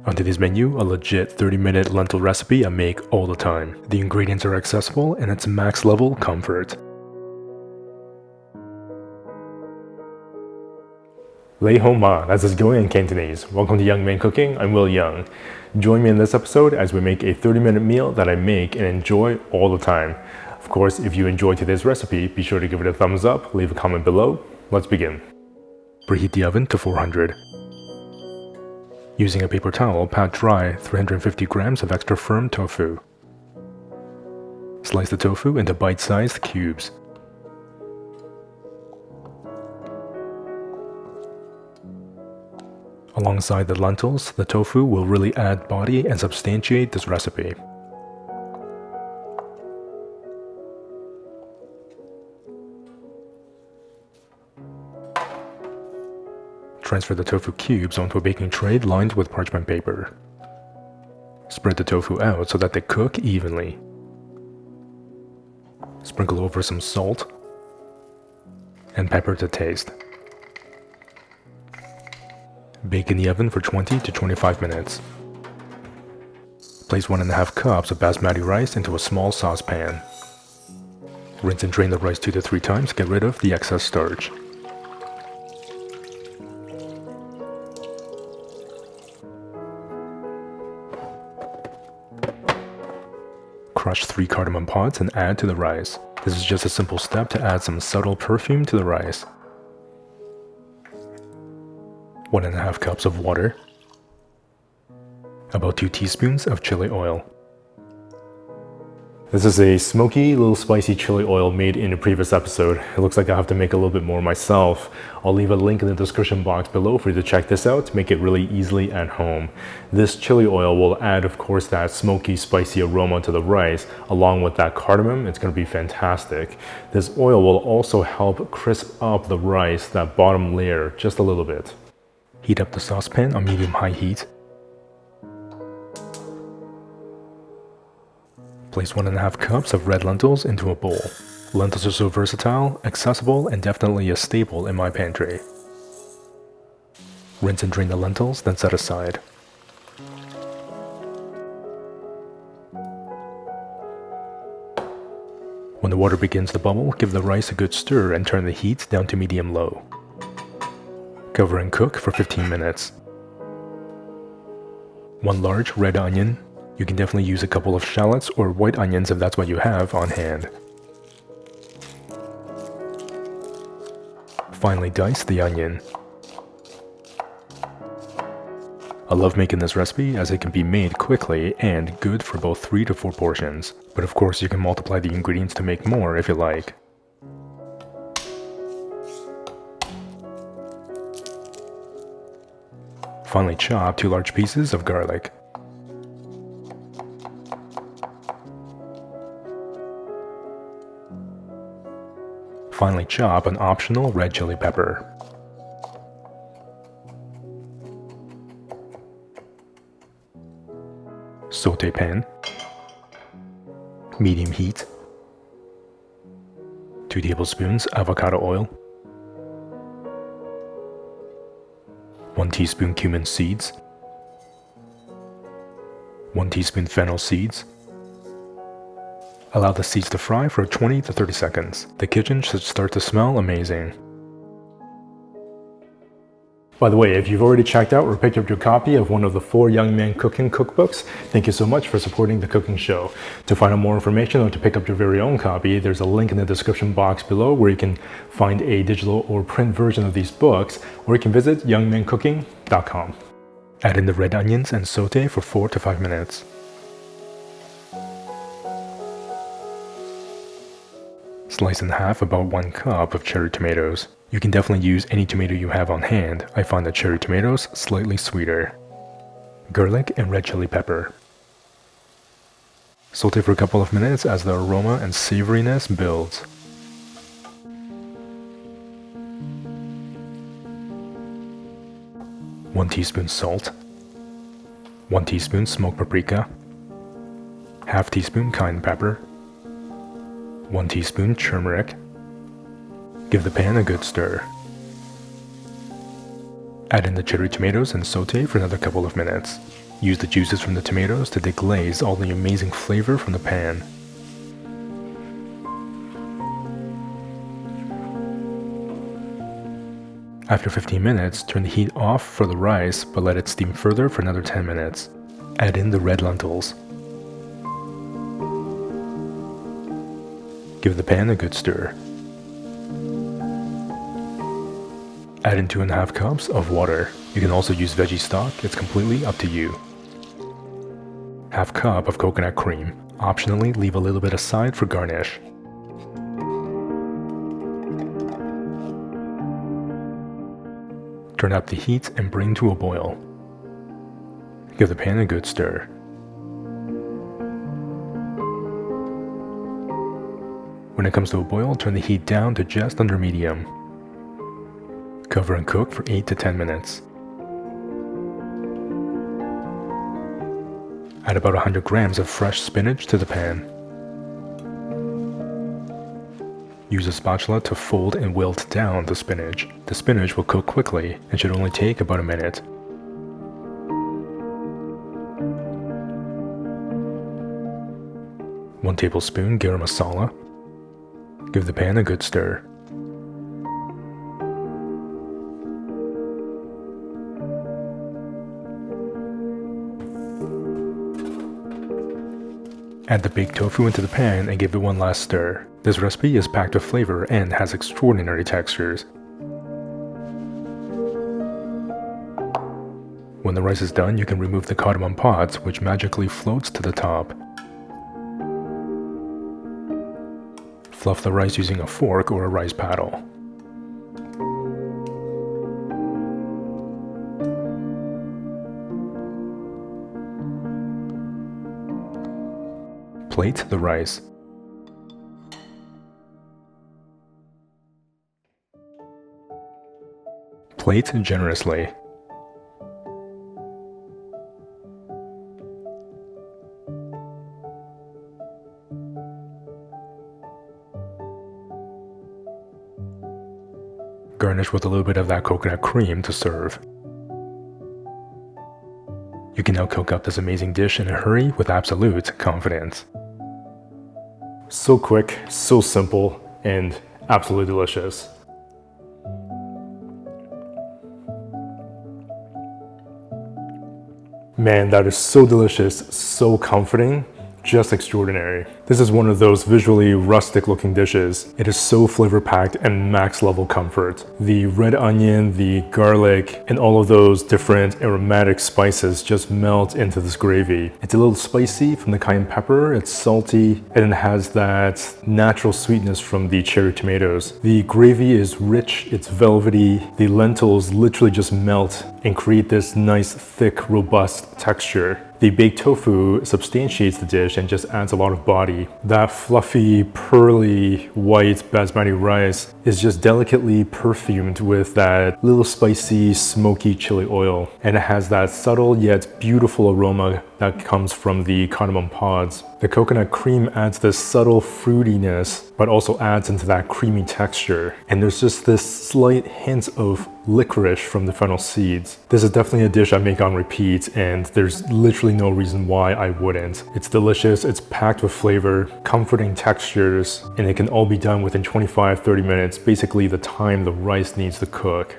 On today's menu, a legit 30-minute lentil recipe I make all the time. The ingredients are accessible and it's max level comfort. Lei Hong Ma, that's is going in Cantonese. Welcome to Young Man Cooking, I'm Yeung. Join me in this episode as we make a 30-minute meal that I make and enjoy all the time. Of course, if you enjoyed today's recipe, be sure to give it a thumbs up, leave a comment below. Let's begin. Preheat the oven to 400. Using a paper towel, pat dry 350 grams of extra firm tofu. Slice the tofu into bite-sized cubes. Alongside the lentils, the tofu will really add body and substantiate this recipe. Transfer the tofu cubes onto a baking tray lined with parchment paper. Spread the tofu out so that they cook evenly. Sprinkle over some salt and pepper to taste. Bake in the oven for 20 to 25 minutes. Place 1.5 cups of basmati rice into a small saucepan. Rinse and drain the rice 2 to 3 times to get rid of the excess starch. Crush 3 cardamom pods and add to the rice. This is just a simple step to add some subtle perfume to the rice. 1.5 cups of water. About 2 teaspoons of chili oil. This is a smoky, little spicy chili oil made in a previous episode. It looks like I have to make a little bit more myself. I'll leave a link in the description box below for you to check this out to make it really easily at home. This chili oil will add, of course, that smoky, spicy aroma to the rice. Along with that cardamom, it's going to be fantastic. This oil will also help crisp up the rice, that bottom layer, just a little bit. Heat up the saucepan on medium-high heat. Place 1.5 cups of red lentils into a bowl. Lentils are so versatile, accessible, and definitely a staple in my pantry. Rinse and drain the lentils, then set aside. When the water begins to bubble, give the rice a good stir and turn the heat down to medium-low. Cover and cook for 15 minutes. 1 large red onion. You can definitely use a couple of shallots or white onions if that's what you have on hand. Finally dice the onion. I love making this recipe as it can be made quickly and good for both 3 to 4 portions. But of course you can multiply the ingredients to make more if you like. Finally chop 2 large pieces of garlic. Finally chop an optional red chili pepper. Sauté pan. Medium heat. 2 tablespoons avocado oil. 1 teaspoon cumin seeds. 1 teaspoon fennel seeds. Allow the seeds to fry for 20 to 30 seconds. The kitchen should start to smell amazing. By the way, if you've already checked out or picked up your copy of one of the 4 Young Man Cooking cookbooks, thank you so much for supporting the cooking show. To find out more information or to pick up your very own copy, there's a link in the description box below where you can find a digital or print version of these books, or you can visit youngmancooking.com. Add in the red onions and sauté for 4 to 5 minutes. Slice in half about 1 cup of cherry tomatoes. You can definitely use any tomato you have on hand. I find the cherry tomatoes slightly sweeter. Garlic and red chili pepper. Saute for a couple of minutes as the aroma and savoriness builds. One teaspoon salt. 1 teaspoon smoked paprika. Half teaspoon cayenne pepper. 1 teaspoon turmeric. Give the pan a good stir. Add in the cherry tomatoes and saute for another couple of minutes. Use the juices from the tomatoes to deglaze all the amazing flavor from the pan. After 15 minutes, turn the heat off for the rice, but let it steam further for another 10 minutes. Add in the red lentils. Give the pan a good stir. Add in 2.5 cups of water. You can also use veggie stock, it's completely up to you. Half cup of coconut cream. Optionally, leave a little bit aside for garnish. Turn up the heat and bring to a boil. Give the pan a good stir. When it comes to a boil, turn the heat down to just under medium. Cover and cook for 8 to 10 minutes. Add about 100 grams of fresh spinach to the pan. Use a spatula to fold and wilt down the spinach. The spinach will cook quickly and should only take about a minute. One tablespoon garam masala. Give the pan a good stir. Add the baked tofu into the pan and give it one last stir. This recipe is packed with flavor and has extraordinary textures. When the rice is done, you can remove the cardamom pods, which magically floats to the top. Fluff the rice using a fork or a rice paddle. Plate the rice. Plate generously. Garnish with a little bit of that coconut cream to serve. You can now cook up this amazing dish in a hurry with absolute confidence. So quick, so simple, and absolutely delicious. Man, that is so delicious, so comforting, just extraordinary. This is one of those visually rustic looking dishes. It is so flavor packed and max level comfort. The red onion, the garlic, and all of those different aromatic spices just melt into this gravy. It's a little spicy from the cayenne pepper, it's salty, and it has that natural sweetness from the cherry tomatoes. The gravy is rich, it's velvety. The lentils literally just melt and create this nice, thick, robust texture. The baked tofu substantiates the dish and just adds a lot of body. That fluffy, pearly, white basmati rice is just delicately perfumed with that little spicy, smoky chili oil. And it has that subtle yet beautiful aroma that comes from the cardamom pods. The coconut cream adds this subtle fruitiness, but also adds into that creamy texture. And there's just this slight hint of licorice from the fennel seeds. This is definitely a dish I make on repeat, and there's literally no reason why I wouldn't. It's delicious, it's packed with flavor, comforting textures, and it can all be done within 25-30 minutes, basically the time the rice needs to cook.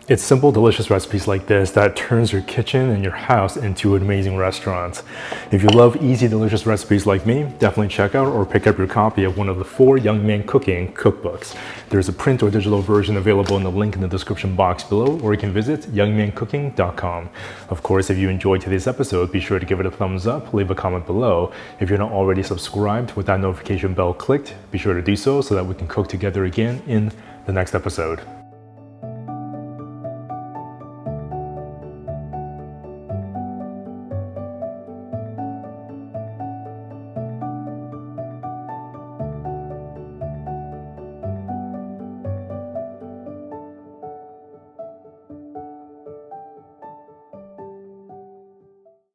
It's simple, delicious recipes like this that turns your kitchen and your house into an amazing restaurant. If you love easy, delicious recipes like me, definitely check out or pick up your copy of one of the 4 Young Man Cooking cookbooks. There's a print or digital version available in the link in the description box below, or you can visit youngmancooking.com. Of course, if you enjoyed today's episode, be sure to give it a thumbs up, leave a comment below. If you're not already subscribed with that notification bell clicked, be sure to do so that we can cook together again in the next episode.